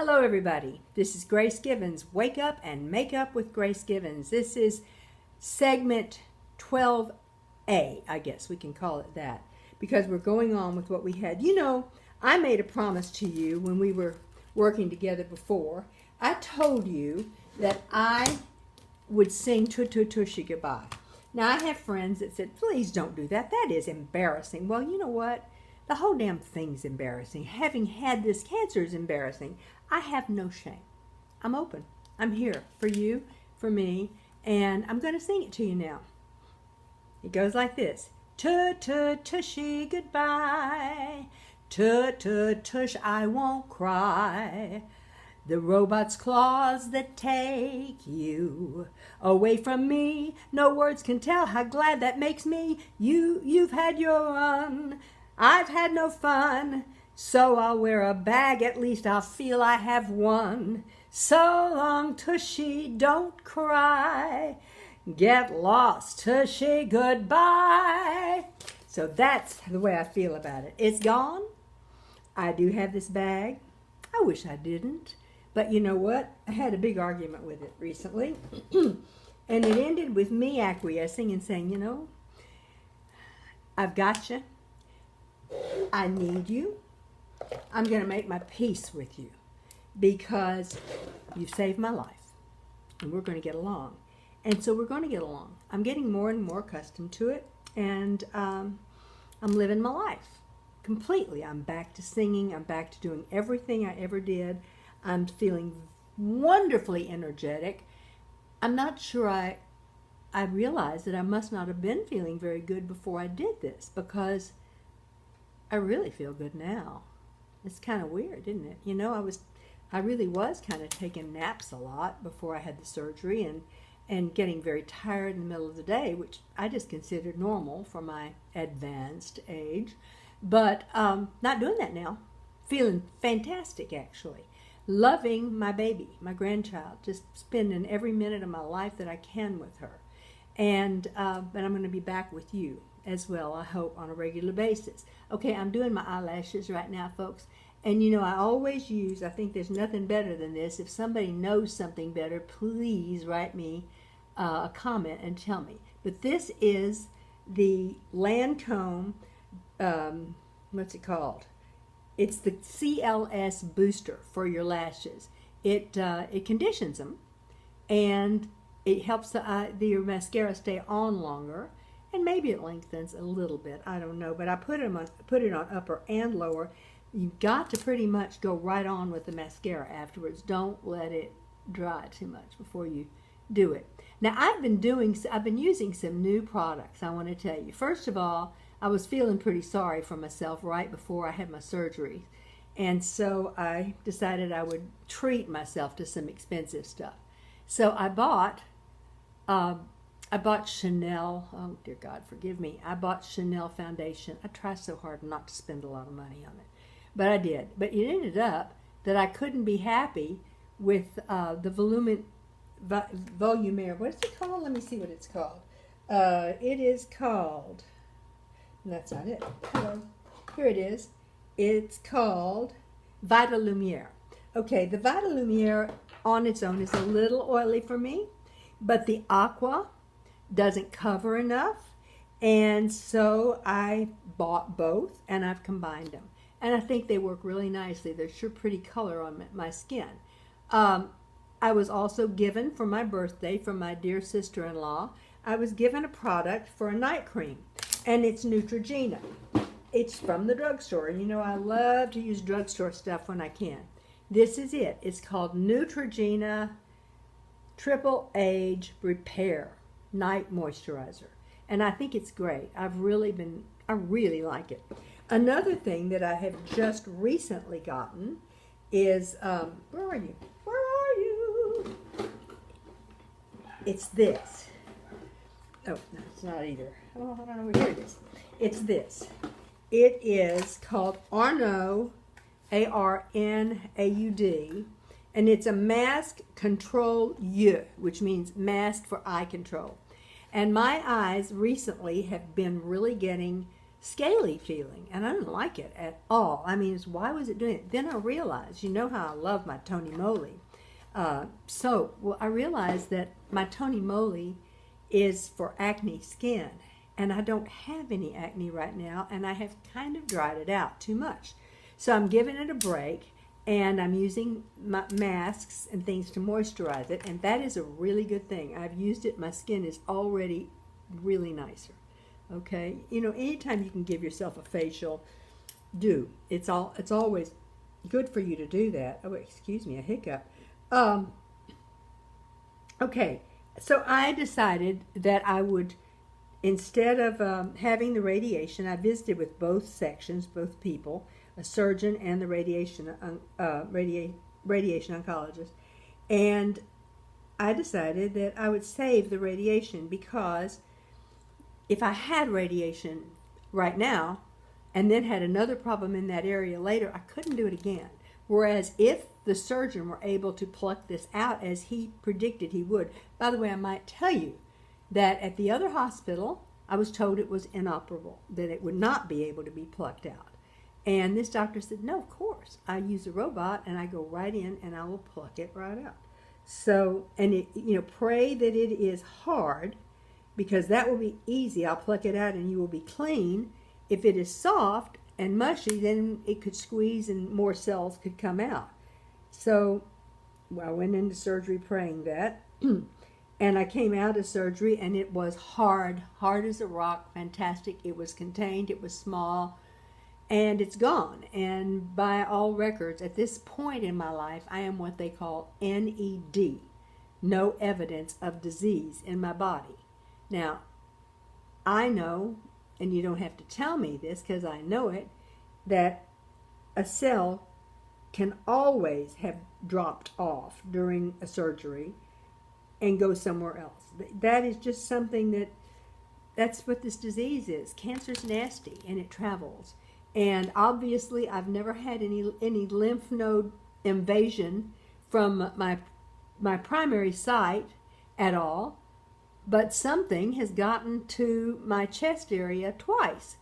Hello, everybody. This is Grace Givens. Wake up and make up with Grace Givens. This is segment 12A, I guess we can call it that, because we're going on with what we had. You know, I made a promise to you when we were working together before. I told you that I would sing Tushy Goodbye. Now, I have friends that said, please don't do that. That is embarrassing. Well, you know what? The whole damn thing's embarrassing. Having had this cancer is embarrassing. I have no shame. I'm open. I'm here for you, for me, and I'm going to sing it to you now. It goes like this. Tushy goodbye. Tush, I won't cry. The robot's claws that take you away from me. No words can tell how glad that makes me. You've had your run. I've had no fun. So I'll wear a bag, at least I'll feel I have won. So long, Tushy, don't cry. Get lost, Tushy, goodbye. So that's the way I feel about it. It's gone. I do have this bag. I wish I didn't. But you know what? I had a big argument with it recently. And it ended with me acquiescing and saying, you know, I've got you. I need you. I'm going to make my peace with you because you've saved my life and we're going to get along. And so we're going to get along. I'm getting more and more accustomed to it, and I'm living my life completely. I'm back to singing. I'm back to doing everything I ever did. I'm feeling wonderfully energetic. I'm not sure I realized that I must not have been feeling very good before I did this, because I really feel good now. It's kind of weird, isn't it? You know, I really was kind of taking naps a lot before I had the surgery, and getting very tired in the middle of the day, which I just considered normal for my advanced age. But not doing that now. Feeling fantastic, actually. Loving my baby, my grandchild, just spending every minute of my life that I can with her. And I'm going to be back with you as well, I hope, on a regular basis. Okay, I'm doing my eyelashes right now, folks. And you know, I always use, I think there's nothing better than this. If somebody knows something better, please write me a comment and tell me. But this is the Lancome, what's it called? It's the CLS Booster for your lashes. It conditions them, and it helps your mascara stay on longer. And maybe it lengthens a little bit. I don't know. But I put it on upper and lower. You've got to pretty much go right on with the mascara afterwards. Don't let it dry too much before you do it. Now, I've been using some new products, I want to tell you. First of all, I was feeling pretty sorry for myself right before I had my surgery. And so I decided I would treat myself to some expensive stuff. So I bought Chanel, oh dear God, forgive me. I bought Chanel foundation. I try so hard not to spend a lot of money on it, but I did. But it ended up that I couldn't be happy with the Volumaire. What is it called? Let me see what it's called. It is called, that's not it. Hello. Here it is. It's called Vitalumiere. Okay, the Vitalumiere on its own is a little oily for me, but the Aqua doesn't cover enough, and so I bought both and I've combined them, and I think they work really nicely. They're sure pretty color on my skin. I was also given for my birthday from my dear sister-in-law, I was given a product for a night cream, and it's Neutrogena. It's from the drugstore, and you know I love to use drugstore stuff when I can. This is it. It's called Neutrogena Triple Age Repair Night Moisturizer, and I think it's great. I really like it. Another thing that I have just recently gotten is where are you? It's this. Oh, no, it's not either. Oh, I don't know. Here it is. It's this. It is called Arnaud, Arnaud, and it's a mask control yeux, which means mask for eye control. And my eyes recently have been really getting scaly feeling, and I didn't like it at all. I mean, why was it doing it? Then I realized, you know how I love my Tony Moly soap. Well, I realized that my Tony Moly is for acne skin, and I don't have any acne right now, and I have kind of dried it out too much. So I'm giving it a break, and I'm using my masks and things to moisturize it, and that is a really good thing. I've used it. My skin is already really nicer. Okay, you know, anytime you can give yourself a facial, do. It's always good for you to do that. Oh, excuse me, a hiccup. Okay, so I decided that I would, instead of having the radiation, I visited with both sections, both people, a surgeon and the radiation oncologist, and I decided that I would save the radiation, because if I had radiation right now and then had another problem in that area later, I couldn't do it again. Whereas if the surgeon were able to pluck this out as he predicted he would. By the way, I might tell you that at the other hospital, I was told it was inoperable, that it would not be able to be plucked out. And this doctor said, no, of course. I use a robot and I go right in and I will pluck it right out. So, and it, you know, pray that it is hard, because that will be easy. I'll pluck it out and you will be clean. If it is soft and mushy, then it could squeeze and more cells could come out. So I went into surgery praying that. And I came out of surgery and it was hard as a rock, fantastic. It was contained, it was small, and it's gone. And by all records, at this point in my life, I am what they call NED, no evidence of disease in my body. Now, I know, and you don't have to tell me this because I know it, that a cell can always have dropped off during a surgery and go somewhere else. That is just something that's what this disease is. Cancer's nasty and it travels. And obviously I've never had any lymph node invasion from my primary site at all. But something has gotten to my chest area twice.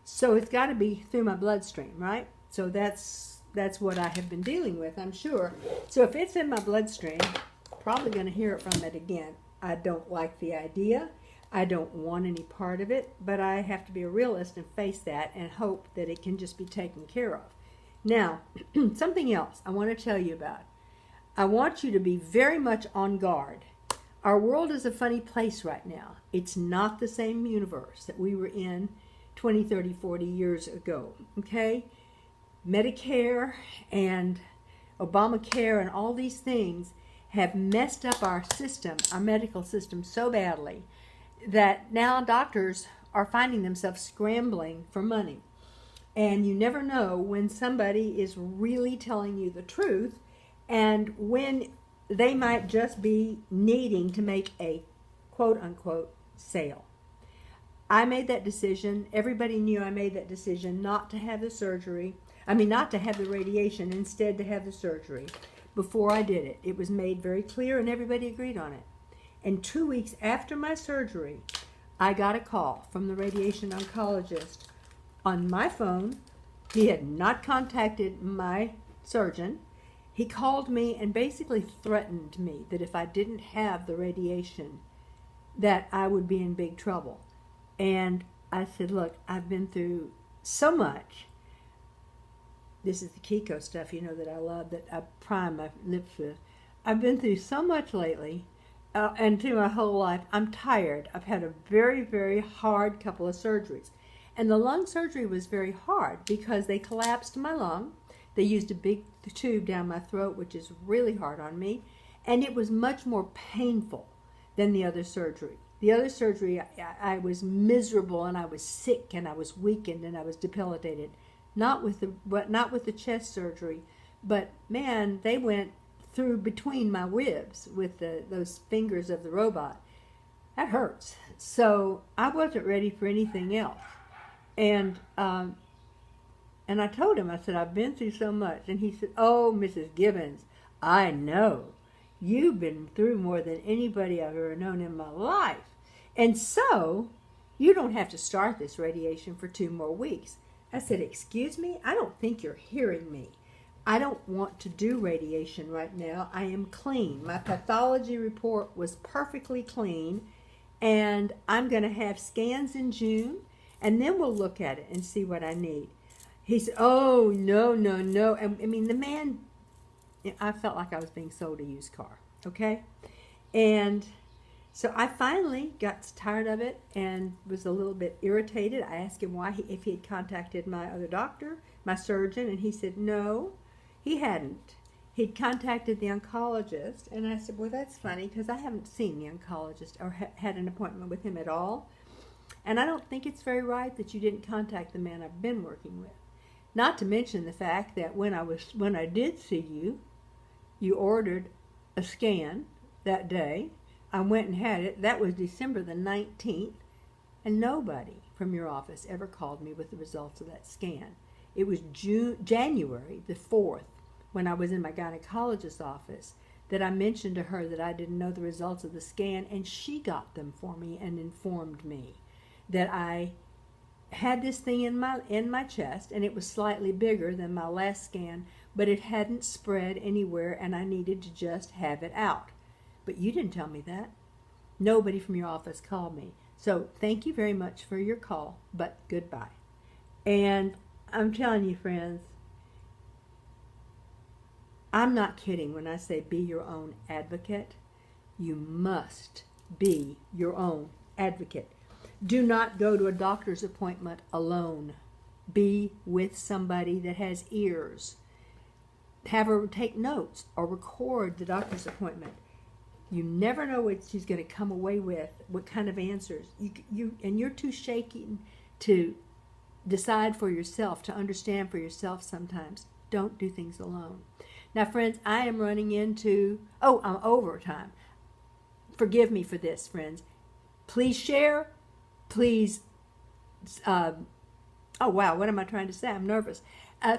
So it's got to be through my bloodstream, right? So that's what I have been dealing with, I'm sure. So if it's in my bloodstream, probably going to hear it from it again. I don't like the idea. I don't want any part of it, but I have to be a realist and face that and hope that it can just be taken care of. Now, something else I want to tell you about. I want you to be very much on guard. Our world is a funny place right now. It's not the same universe that we were in 20, 30, 40 years ago, okay? Medicare and Obamacare and all these things have messed up our system, our medical system, so badly that now doctors are finding themselves scrambling for money. And you never know when somebody is really telling you the truth and when they might just be needing to make a quote-unquote sale. I made that decision. Everybody knew I made that decision not to have the surgery. Not to have the radiation, instead to have the surgery before I did it. It was made very clear and everybody agreed on it. And 2 weeks after my surgery, I got a call from the radiation oncologist on my phone. He had not contacted my surgeon. He called me and basically threatened me that if I didn't have the radiation, that I would be in big trouble. And I said, look, I've been through so much. This is the Kiko stuff, you know, that I love, that I prime my lips with. I've been through so much lately, and through my whole life. I'm tired. I've had a very, very hard couple of surgeries. And the lung surgery was very hard because they collapsed my lung. They used a big tube down my throat, which is really hard on me. And it was much more painful than the other surgery. The other surgery, I was miserable and I was sick and I was weakened and I was debilitated. Not with the chest surgery, but man, they went through between my ribs with those fingers of the robot. That hurts. So I wasn't ready for anything else. And I told him, I said, I've been through so much. And he said, oh, Mrs. Gibbons, I know. You've been through more than anybody I've ever known in my life. And so You don't have to start this radiation for 2 more weeks. I said, excuse me? I don't think you're hearing me. I don't want to do radiation right now. I am clean. My pathology report was perfectly clean, and I'm going to have scans in June, and then we'll look at it and see what I need. He said, oh, no, no, no. I mean, the man, I felt like I was being sold a used car, okay? And so I finally got tired of it and was a little bit irritated. I asked him why, if he had contacted my other doctor, my surgeon, and he said no, he hadn't. He'd contacted the oncologist, and I said, well, that's funny because I haven't seen the oncologist or had an appointment with him at all, and I don't think it's very right that you didn't contact the man I've been working with. Not to mention the fact that when I did see you, you ordered a scan that day. I went and had it. That was December the 19th, and nobody from your office ever called me with the results of that scan. It was January the 4th, when I was in my gynecologist's office, that I mentioned to her that I didn't know the results of the scan, and she got them for me and informed me that I had this thing in my chest, and it was slightly bigger than my last scan, but it hadn't spread anywhere, and I needed to just have it out. But you didn't tell me that. Nobody from your office called me. So thank you very much for your call, but goodbye. And I'm telling you, friends, I'm not kidding when I say be your own advocate. You must be your own advocate. Do not go to a doctor's appointment alone. Be with somebody that has ears. Have her take notes or record the doctor's appointment. You never know what she's going to come away with, what kind of answers. You're too shaky to decide for yourself, to understand for yourself sometimes. Don't do things alone. Now, friends, I am running into, I'm over time. Forgive me for this, friends. Please share. Please, oh wow, what am I trying to say? I'm nervous.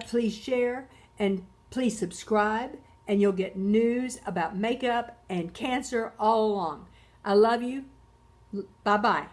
Please share and please subscribe, and you'll get news about makeup and cancer all along. I love you. Bye-bye.